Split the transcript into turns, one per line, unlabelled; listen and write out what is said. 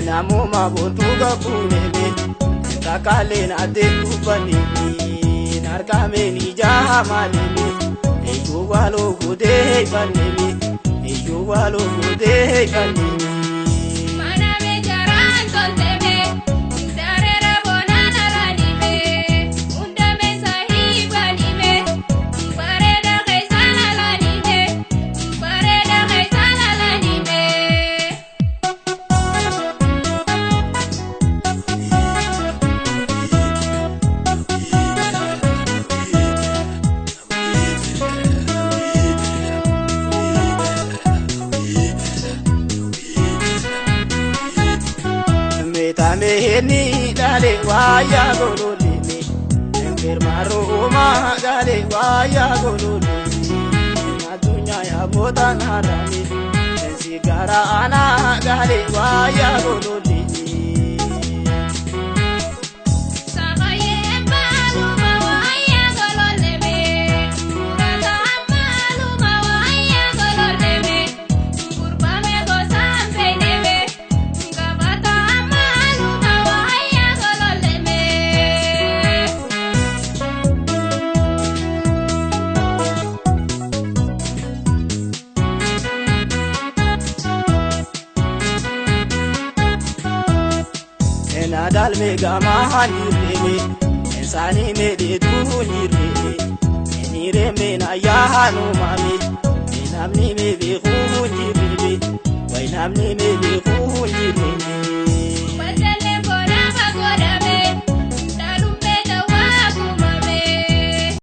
namuma botuga kuneme takalena de kubani narkame ni jahamaleme eyuwalo gude baneme eyuwalo gude baneme Meheni dale waya gololini engker maruma dale waya gololini adunya ya botan harami sigara ana dale waya gololini Nadal mega mahanireme ensani me de tunireme nireme na yahanu mami namni me be khunireme wai namni me be khunireme